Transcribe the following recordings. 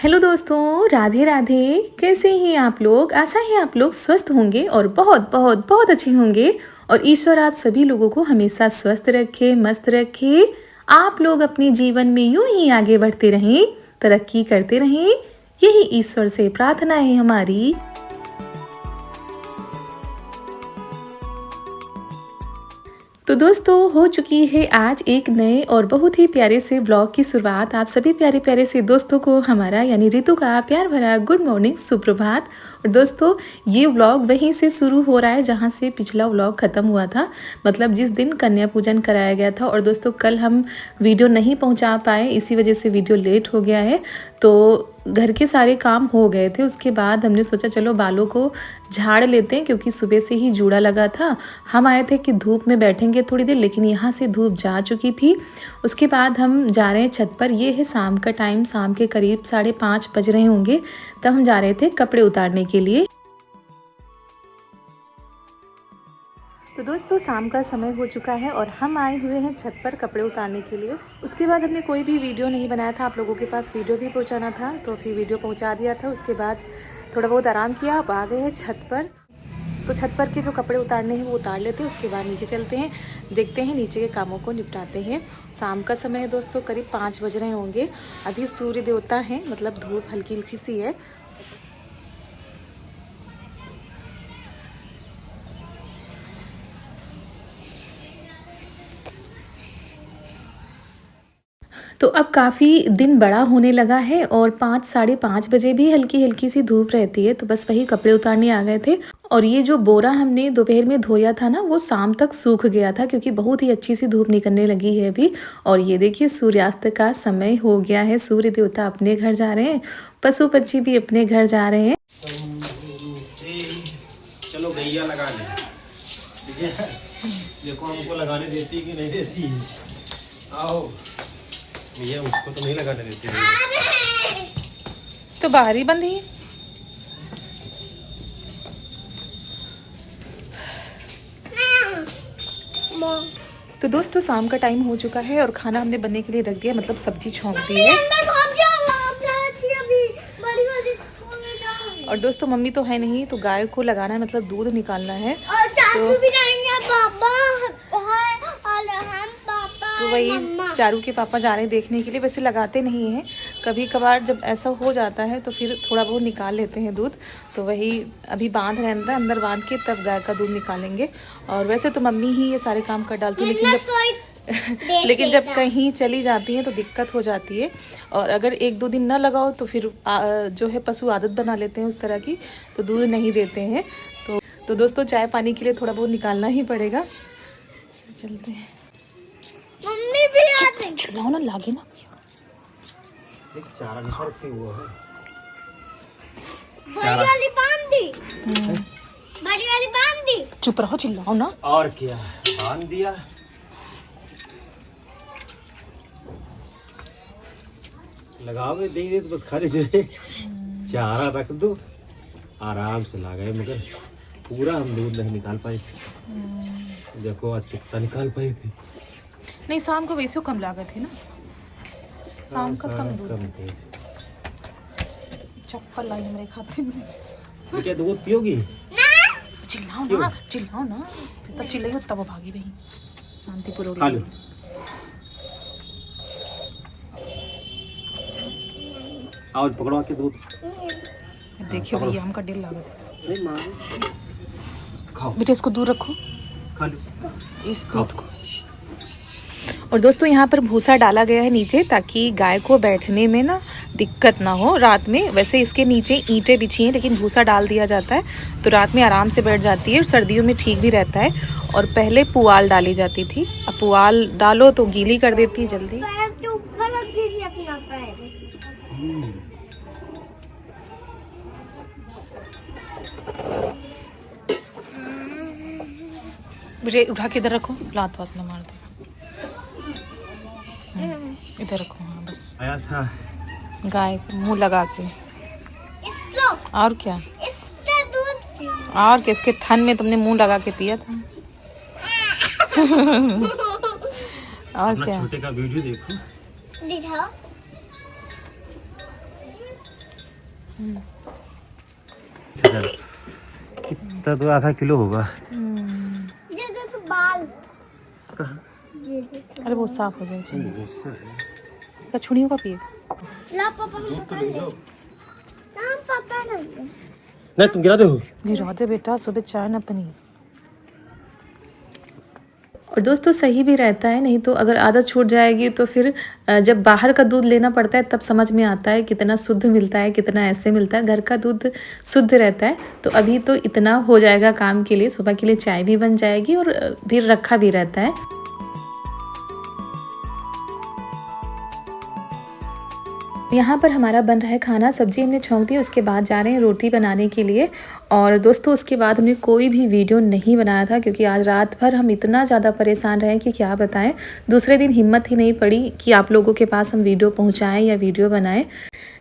Hello दोस्तों, राधे राधे। कैसे हैं आप लोग? आशा है आप लोग स्वस्थ होंगे और बहुत बहुत बहुत अच्छे होंगे। और ईश्वर आप सभी लोगों को हमेशा स्वस्थ रखे, मस्त रखे। आप लोग अपने जीवन में यूं ही आगे बढ़ते रहें, तरक्की करते रहें, यही ईश्वर से प्रार्थना है हमारी। तो दोस्तों, हो चुकी है आज एक नए और बहुत ही प्यारे से व्लॉग की शुरुआत। आप सभी प्यारे प्यारे से दोस्तों को हमारा यानी रितु का प्यार भरा गुड मॉर्निंग, सुप्रभात। और दोस्तों, ये व्लॉग वहीं से शुरू हो रहा है जहाँ से पिछला व्लॉग ख़त्म हुआ था, मतलब जिस दिन कन्या पूजन कराया गया था। और दोस्तों, कल हम वीडियो नहीं पहुँचा पाए, इसी वजह से वीडियो लेट हो गया है। तो घर के सारे काम हो गए थे, उसके बाद हमने सोचा चलो बालों को झाड़ लेते हैं, क्योंकि सुबह से ही जूड़ा लगा था। हम आए थे कि धूप में बैठेंगे थोड़ी देर, लेकिन यहाँ से धूप जा चुकी थी। उसके बाद हम जा रहे हैं छत पर। ये है शाम का टाइम, शाम के करीब 5:30 बज रहे होंगे। तब हम जा रहे थे कपड़े उतारने के लिए। तो दोस्तों, शाम का समय हो चुका है और हम आए हुए हैं छत पर कपड़े उतारने के लिए। उसके बाद हमने कोई भी वीडियो नहीं बनाया था, आप लोगों के पास वीडियो भी पहुंचाना था, तो फिर वीडियो पहुंचा दिया था। उसके बाद थोड़ा बहुत आराम किया, अब आ गए हैं छत पर। तो छत पर के जो कपड़े उतारने हैं वो उतार लेते हैं, उसके बाद नीचे चलते हैं, देखते हैं नीचे के कामों को निपटाते हैं। शाम का समय है दोस्तों, करीब 5 बज रहे होंगे। अभी सूर्य देवता हैं, मतलब धूप हल्की हल्की सी है। तो अब काफ़ी दिन बड़ा होने लगा है और 5 साढ़े 5 बजे भी हल्की हल्की सी धूप रहती है। तो बस वही कपड़े उतारने आ गए थे। और ये जो बोरा हमने दोपहर में धोया था ना, वो शाम तक सूख गया था, क्योंकि बहुत ही अच्छी सी धूप निकलने लगी है अभी। और ये देखिए, सूर्यास्त का समय हो गया है, सूर्य देवता अपने घर जा रहे हैं, पशु पक्षी भी अपने घर जा रहे हैं। चलो गैया लगा ले, ठीक है? देखो हमको लगाने देती कि नहीं देती। आओ भैया, उसको तो नहीं लगाने देती। तो बाहर ही बंद है। तो दोस्तों, शाम का टाइम हो चुका है और खाना हमने बनने के लिए रख दिया, मतलब सब्जी छौंक दी है। और दोस्तों, मम्मी तो है नहीं, तो गाय को लगाना है, मतलब दूध निकालना है। और चाचू भी जाएंगे, पापा तो वही चारू के पापा जा रहे हैं देखने के लिए। वैसे लगाते नहीं हैं, कभी कभार जब ऐसा हो जाता है तो फिर थोड़ा बहुत निकाल लेते हैं दूध। तो वही अभी बांध रहे हैं, अंदर बांध के तब गाय का दूध निकालेंगे। और वैसे तो मम्मी ही ये सारे काम कर डालती है, लेकिन जब कहीं चली जाती हैं तो दिक्कत हो जाती है। और अगर 1-2 दिन ना लगाओ तो फिर जो है पशु आदत बना लेते हैं उस तरह की, तो दूध नहीं देते हैं। तो दोस्तों, चाय पानी के लिए थोड़ा बहुत निकालना ही पड़ेगा। चलते हैं। मम्मी भी आते हैं। चलाओ ना, लागे ना। एक चारा निकाल के हुआ है। बड़ी वाली बांध दी, बड़ी वाली बांध दी। चुप रहो, चिल्लाओ ना। और क्या, बांध दिया। लगावे दे तो बस खाली जो है चारा रख दो, आराम से लगाए। मगर पूरा हम दूध नहीं निकाल पाए। देखो आज कितना निकाल पाए थे। नहीं, शाम को वैसे कम लागत है ना, शाम का कम दूध। चप्पल लाई मेरे खाते में। तो क्या दूध पियोगी? चिल्लाओ ना, चिल्लाओ ना, तब चिल्लाइए तब वो भागी बहन। शांतिपूर्वक खा लो। आओ पकड़वा के दूध। देखियो भैया, हमका डेढ़ लागत। नहीं माँ, खाओ बेटे, इसको दूर रखो, खा लो इस दूध को। और दोस्तों, यहाँ पर भूसा डाला गया है नीचे, ताकि गाय को बैठने में ना दिक्कत ना हो रात में। वैसे इसके नीचे ईंटें बिछी हैं, लेकिन भूसा डाल दिया जाता है तो रात में आराम से बैठ जाती है और सर्दियों में ठीक भी रहता है। और पहले पुआल डाली जाती थी, अब पुआल डालो तो गीली कर देती है जल्दी। पैर के ऊपर रख दीजिए अपना पैर। मुझे उठा के इधर रखो, लात वात ना मार दे। इधर रखो, हाँ बस। आया था गाय मुंह लगा के। इसको, और क्या, इससे दूध पियो। और क्या, इसके थन में तुमने मुंह लगा के पिया था। और क्या, छोटे का वीडियो देखो। दिखाओ। कितना तो आधा किलो होगा। ये देखो बाल। अरे वो साफ हो जाए तो छुड़ियों का पिए। ला पापा को पकड़ ले। ना पापा नहीं। नहीं तुम गिरा दे हो। गिरा दे बेटा, सुबह चाय ना पनी। और दोस्तों सही भी रहता है, नहीं तो अगर आदत छूट जाएगी तो फिर जब बाहर का दूध लेना पड़ता है तब समझ में आता है कितना शुद्ध मिलता है, कितना ऐसे मिलता है। घर का दूध शुद्ध रहता है। तो अभी तो इतना हो जाएगा काम के लिए, सुबह के लिए चाय भी बन जाएगी और फिर रखा भी रहता है। यहाँ पर हमारा बन रहा है खाना। सब्जी हमने छौंक दी, उसके बाद जा रहे हैं रोटी बनाने के लिए। और दोस्तों उसके बाद हमने कोई भी वीडियो नहीं बनाया था क्योंकि आज रात भर हम इतना ज़्यादा परेशान रहे कि क्या बताएं। दूसरे दिन हिम्मत ही नहीं पड़ी कि आप लोगों के पास हम वीडियो पहुँचाएँ या वीडियो बनाएं,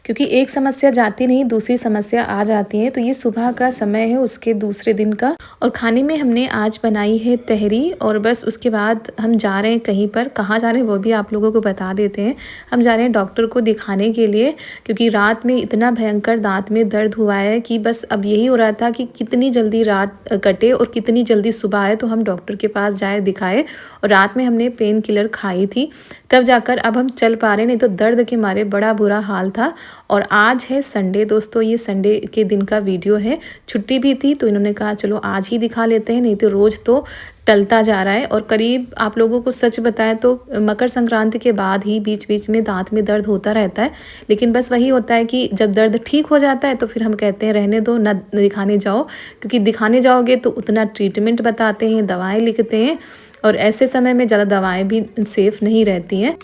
क्योंकि एक समस्या जाती नहीं दूसरी समस्या आ जाती है। तो ये सुबह का समय है उसके दूसरे दिन का। और खाने में हमने आज बनाई है तहरी, और बस उसके बाद हम जा रहे हैं कहीं पर। कहाँ जा रहे हैं वो भी आप लोगों को बता देते हैं। हम जा रहे हैं डॉक्टर को दिखाने के लिए, क्योंकि रात में इतना भयंकर दांत में दर्द हुआ है कि बस अब यही हो रहा था कि कितनी जल्दी रात कटे और कितनी जल्दी सुबह आए तो हम डॉक्टर के पास जाए, दिखाए। और रात में हमने पेन किलर खाई थी, तब जाकर अब हम चल पा रहे, नहीं तो दर्द के मारे बड़ा बुरा हाल था। और आज है संडे दोस्तों, ये संडे के दिन का वीडियो है। छुट्टी भी थी तो इन्होंने कहा चलो आज ही दिखा लेते हैं, नहीं तो रोज़ तो टलता जा रहा है। और करीब आप लोगों को सच बताएं तो मकर संक्रांति के बाद ही बीच बीच में दांत में दर्द होता रहता है। लेकिन बस वही होता है कि जब दर्द ठीक हो जाता है तो फिर हम कहते हैं रहने दो, न दिखाने जाओ, क्योंकि दिखाने जाओगे तो उतना ट्रीटमेंट बताते हैं, दवाएँ लिखते हैं, और ऐसे समय में ज़्यादा दवाएँ भी सेफ़ नहीं रहती हैं।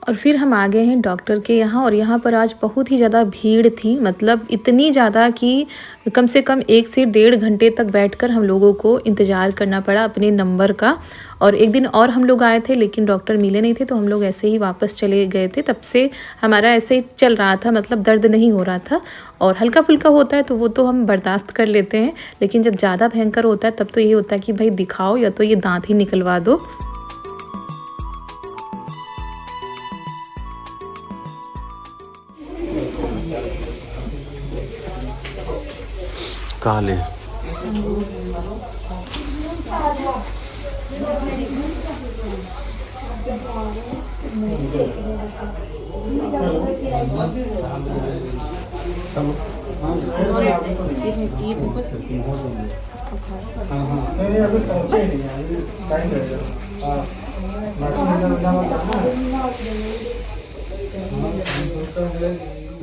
और फिर हम आ गए हैं डॉक्टर के यहाँ, और यहाँ पर आज बहुत ही ज़्यादा भीड़ थी। मतलब इतनी ज़्यादा कि कम से कम 1 से 1.5 घंटे तक बैठकर हम लोगों को इंतज़ार करना पड़ा अपने नंबर का। और एक दिन और हम लोग आए थे लेकिन डॉक्टर मिले नहीं थे तो हम लोग ऐसे ही वापस चले गए थे। तब से हमारा ऐसे ही चल रहा था, मतलब दर्द नहीं हो रहा था। और हल्का फुल्का होता है तो वो तो हम बर्दाश्त कर लेते हैं, लेकिन जब ज़्यादा भयंकर होता है तब तो ये होता है कि भाई दिखाओ या तो ये दांत ही निकलवा दो। काले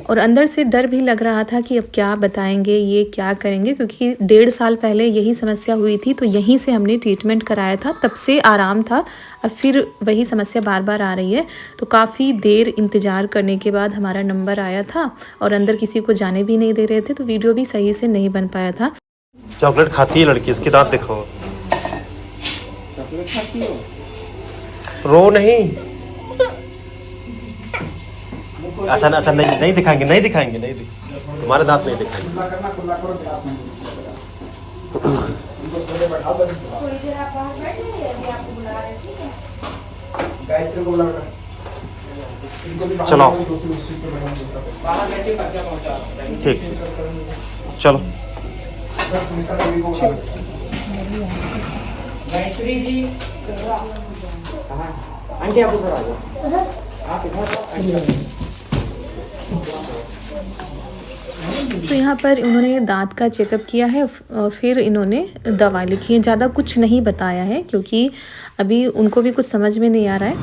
और अंदर से डर भी लग रहा था कि अब क्या बताएंगे, ये क्या करेंगे, क्योंकि 1.5 साल पहले यही समस्या हुई थी तो यहीं से हमने ट्रीटमेंट कराया था, तब से आराम था। अब फिर वही समस्या बार बार आ रही है। तो काफ़ी देर इंतज़ार करने के बाद हमारा नंबर आया था, और अंदर किसी को जाने भी नहीं दे रहे थे, तो वीडियो भी सही से नहीं बन पाया था। चॉकलेट खाती है लड़की, इसके दांत देखो। रो नहीं, अच्छा नहीं दिखाएंगे, तुम्हारे दांत नहीं दिखाएंगे। चलो ठीक, चलो गायत्री जी आंटी आप उधर आ जाओ, आप इधर। तो यहाँ पर उन्होंने दांत का चेकअप किया है और फिर इन्होंने दवा लिखी है। ज़्यादा कुछ नहीं बताया है क्योंकि अभी उनको भी कुछ समझ में नहीं आ रहा है।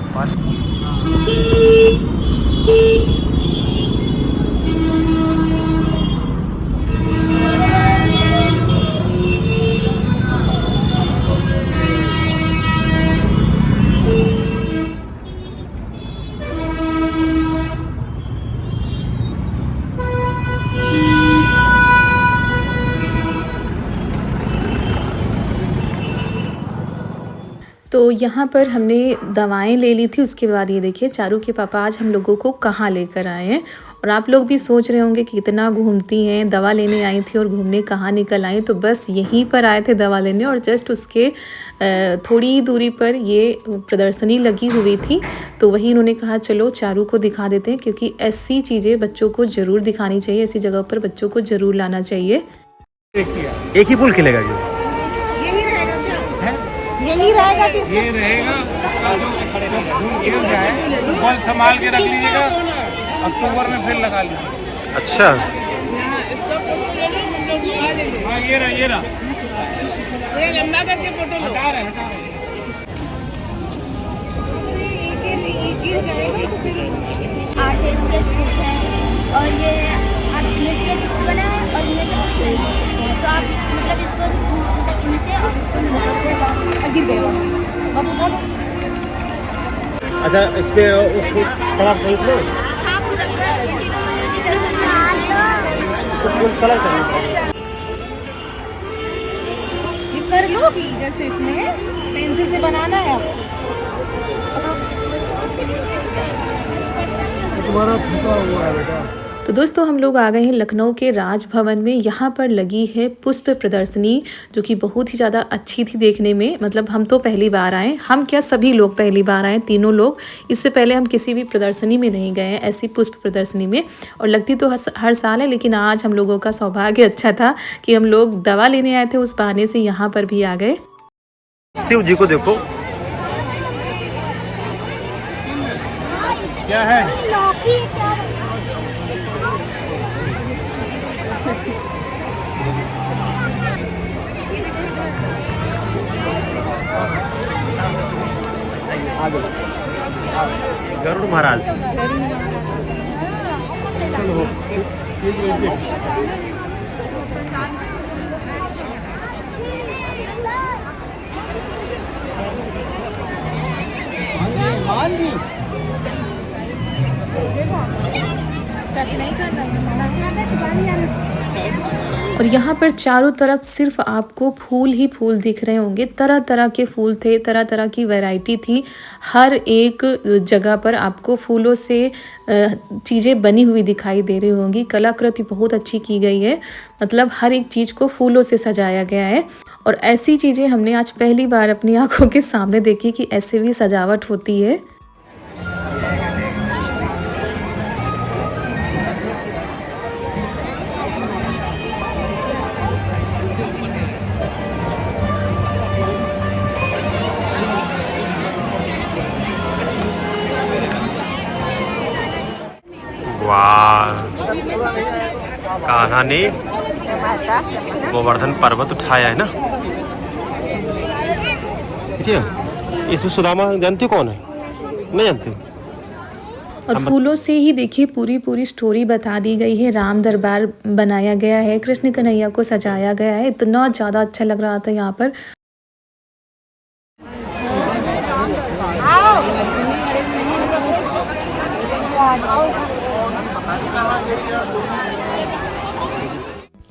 तो यहाँ पर हमने दवाएं ले ली थी। उसके बाद ये देखिए चारू के पापा आज हम लोगों को कहाँ लेकर आए हैं, और आप लोग भी सोच रहे होंगे कि कितना घूमती हैं, दवा लेने आई थी और घूमने कहाँ निकल आई। तो बस यहीं पर आए थे दवा लेने और जस्ट उसके थोड़ी ही दूरी पर ये प्रदर्शनी लगी हुई थी। तो वही इन्होंने कहा चलो चारू को दिखा देते हैं, क्योंकि ऐसी चीज़ें बच्चों को ज़रूर दिखानी चाहिए, ऐसी जगह पर बच्चों को ज़रूर लाना चाहिए। एक ही फूल खिलेगा जो यही रहेगा क्या? यही रहेगा कि ये रहेगा इसका जो गिर जाए तो बॉल संभाल के रख लीजिएगा, अक्टूबर में फिर लगा लीजिए। अच्छा हाँ ये रहा लंबा करके फोटो हटा रहे गिर जाएगा तो फिर आर्टिस्ट के स्केच है और ये के चित्र बना है और ये सब कुछ नहीं है। तो आप मतलब इसको इनसे और इसको मिला गिर गए बाबू बोलो। अच्छा इसमें उसको कलर सहित लो, फूल कलर चाहिए। ये कर लो भी, जैसे इसमें पेंसिल से बनाना है तुम्हारा फूटा हुआ है बेटा। तो दोस्तों हम लोग आ गए हैं लखनऊ के राजभवन में। यहाँ पर लगी है पुष्प प्रदर्शनी, जो कि बहुत ही ज़्यादा अच्छी थी देखने में। मतलब हम तो पहली बार आए, हम क्या सभी लोग पहली बार आए, तीनों लोग। इससे पहले हम किसी भी प्रदर्शनी में नहीं गए हैं, ऐसी पुष्प प्रदर्शनी में। और लगती तो हर साल है, लेकिन आज हम लोगों का सौभाग्य अच्छा था कि हम लोग दवा लेने आए थे, उस बहाने से यहाँ पर भी आ गए। शिव जी को देखो क्या है गरुड़ महाराज। टच नहीं करना। और यहाँ पर चारों तरफ सिर्फ आपको फूल ही फूल दिख रहे होंगे। तरह तरह के फूल थे, तरह तरह की वैरायटी थी। हर एक जगह पर आपको फूलों से चीज़ें बनी हुई दिखाई दे रही होंगी। कलाकृति बहुत अच्छी की गई है, मतलब हर एक चीज़ को फूलों से सजाया गया है। और ऐसी चीज़ें हमने आज पहली बार अपनी आंखों के सामने देखी कि ऐसे भी सजावट होती है। कान्हा ने गोवर्धन पर्वत उठाया है ना। ठीक है, इसमें सुदामा जानते कौन है? नहीं जानते। और फूलों से ही देखिए पूरी स्टोरी बता दी गई है। राम दरबार बनाया गया है, कृष्ण कन्हैया को सजाया गया है। इतना ज़्यादा अच्छा लग रहा था यहाँ पर।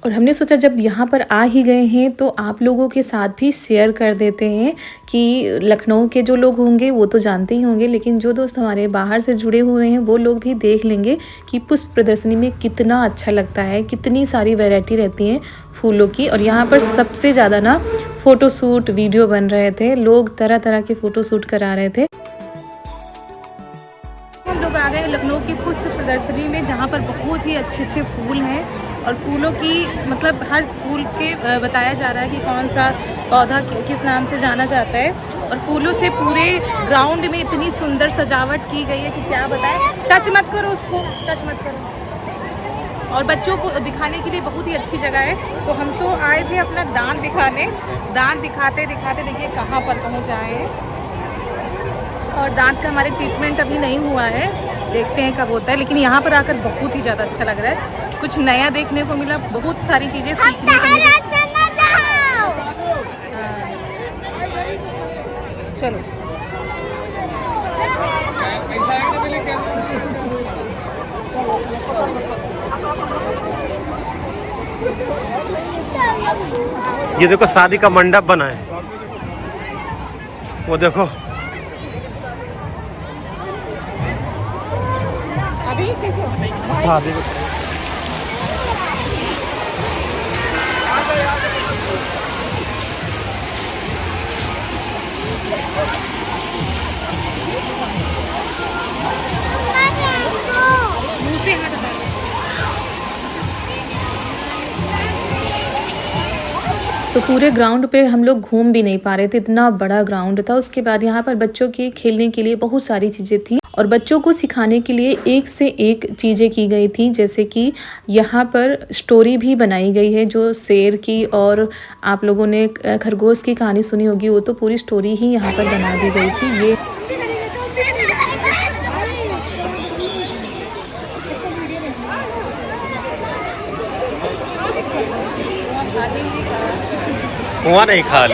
और हमने सोचा जब यहाँ पर आ ही गए हैं तो आप लोगों के साथ भी शेयर कर देते हैं कि लखनऊ के जो लोग होंगे वो तो जानते ही होंगे, लेकिन जो दोस्त हमारे बाहर से जुड़े हुए हैं वो लोग भी देख लेंगे कि पुष्प प्रदर्शनी में कितना अच्छा लगता है, कितनी सारी वैरायटी रहती हैं फूलों की। और यहाँ पर सबसे ज़्यादा ना फ़ोटोशूट वीडियो बन रहे थे, लोग तरह तरह के फ़ोटोशूट करा रहे थे। हम लोग आ गए लखनऊ की पुष्प प्रदर्शनी में, जहाँ पर बहुत ही अच्छे अच्छे फूल हैं। और फूलों की मतलब हर फूल के बताया जा रहा है कि कौन सा पौधा किस नाम से जाना जाता है। और फूलों से पूरे ग्राउंड में इतनी सुंदर सजावट की गई है कि क्या बताएं। टच मत करो उसको, टच मत करो। और बच्चों को दिखाने के लिए बहुत ही अच्छी जगह है। तो हम तो आए थे अपना दांत दिखाने, दांत दिखाते दिखाते देखिए कहाँ पर पहुँच आए हैं। और दांत का हमारे ट्रीटमेंट अभी नहीं हुआ है, देखते हैं कब होता है। लेकिन यहाँ पर आकर बहुत ही ज़्यादा अच्छा लग रहा है, कुछ नया देखने को मिला, बहुत सारी चीज़ें सीखने को मिली। चलो ये देखो शादी का मंडप बना है, वो देखो। अभी हाँ देखो तो पूरे ग्राउंड पे हम लोग घूम भी नहीं पा रहे थे, इतना बड़ा ग्राउंड था। उसके बाद यहाँ पर बच्चों के खेलने के लिए बहुत सारी चीज़ें थी और बच्चों को सिखाने के लिए एक से एक चीज़ें की गई थी। जैसे कि यहाँ पर स्टोरी भी बनाई गई है जो शेर की, और आप लोगों ने खरगोश की कहानी सुनी होगी, वो तो पूरी स्टोरी ही यहाँ पर बना दी गई थी। ये कुआं नहीं खा ली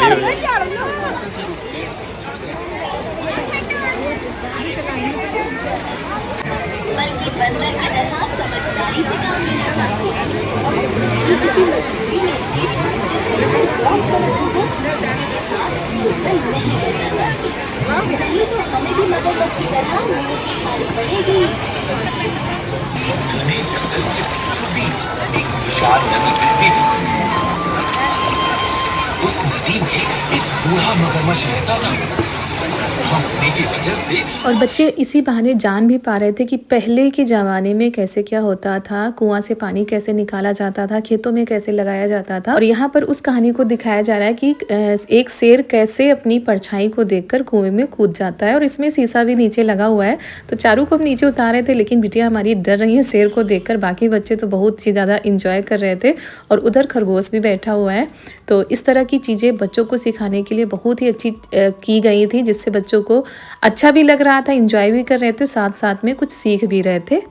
और बच्चे इसी बहाने जान भी पा रहे थे कि पहले के ज़माने में कैसे क्या होता था, कुआं से पानी कैसे निकाला जाता था, खेतों में कैसे लगाया जाता था। और यहाँ पर उस कहानी को दिखाया जा रहा है कि एक शेर कैसे अपनी परछाई को देखकर कुएं में कूद जाता है। और इसमें शीशा भी नीचे लगा हुआ है। तो चारू को हम नीचे उतारे थे, लेकिन बिटिया हमारी डर रही है शेर को देखकर। बाकी बच्चे तो बहुत ही ज़्यादा इंजॉय कर रहे थे और उधर खरगोश भी बैठा हुआ है। तो इस तरह की चीज़ें बच्चों को सिखाने के लिए बहुत ही अच्छी की गई थी, जिससे बच्चों को अच्छा भी लग रहा था, इंजॉय भी कर रहे थे, साथ साथ में कुछ सीख भी रहे थे।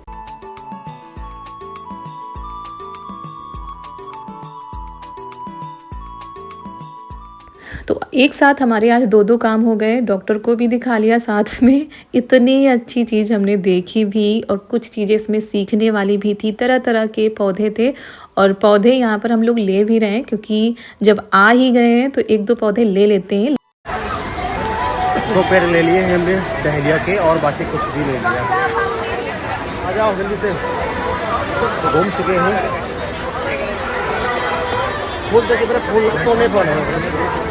तो एक साथ हमारे आज दो काम हो गए, डॉक्टर को भी दिखा लिया साथ में। इतनी अच्छी चीज़ हमने देखी भी और कुछ चीज़ें इसमें सीखने वाली भी थी। तरह तरह के पौधे थे और पौधे यहाँ पर हम लोग ले भी रहे हैं, क्योंकि जब आ ही गए हैं तो एक दो पौधे ले लेते हैं। दो पेड़ ले लिए हैं हमने डहलिया के और बाकी कुछ भी ले लिया। आ जाओ जल्दी से, तो घूम चुके हैं। फूल देखिए मेरा फूल तो नहीं पड़े।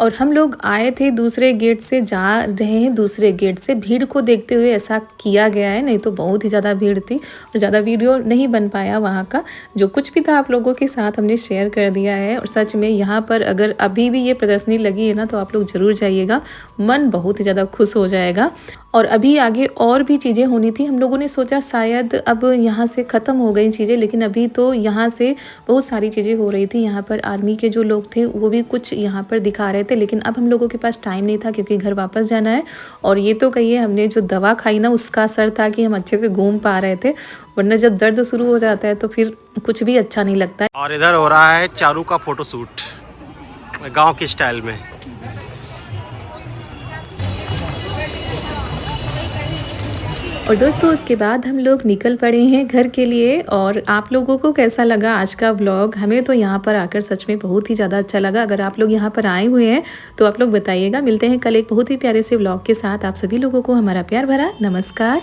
और हम लोग आए थे दूसरे गेट से, जा रहे हैं दूसरे गेट से। भीड़ को देखते हुए ऐसा किया गया है, नहीं तो बहुत ही ज़्यादा भीड़ थी और ज़्यादा वीडियो नहीं बन पाया वहाँ का। जो कुछ भी था आप लोगों के साथ हमने शेयर कर दिया है। और सच में यहाँ पर अगर अभी भी ये प्रदर्शनी लगी है ना, तो आप लोग ज़रूर जाइएगा, मन बहुत ही ज़्यादा खुश हो जाएगा। और अभी आगे और भी चीज़ें होनी थी। हम लोगों ने सोचा शायद अब यहाँ से ख़त्म हो गई चीज़ें, लेकिन अभी तो यहाँ से बहुत सारी चीज़ें हो रही थी। यहाँ पर आर्मी के जो लोग थे वो भी कुछ यहाँ पर दिखा रहे थे, लेकिन अब हम लोगों के पास टाइम नहीं था क्योंकि घर वापस जाना है। और ये तो कहिए हमने जो दवा खाई ना, उसका असर था कि हम अच्छे से घूम पा रहे थे, वरना जब दर्द शुरू हो जाता है तो फिर कुछ भी अच्छा नहीं लगता है। और इधर हो रहा है चारू का फोटोशूट गाँव के स्टाइल में। और दोस्तों उसके बाद हम लोग निकल पड़े हैं घर के लिए। और आप लोगों को कैसा लगा आज का व्लॉग? हमें तो यहाँ पर आकर सच में बहुत ही ज़्यादा अच्छा लगा। अगर आप लोग यहाँ पर आए हुए हैं तो आप लोग बताइएगा। मिलते हैं कल एक बहुत ही प्यारे से व्लॉग के साथ। आप सभी लोगों को हमारा प्यार भरा नमस्कार।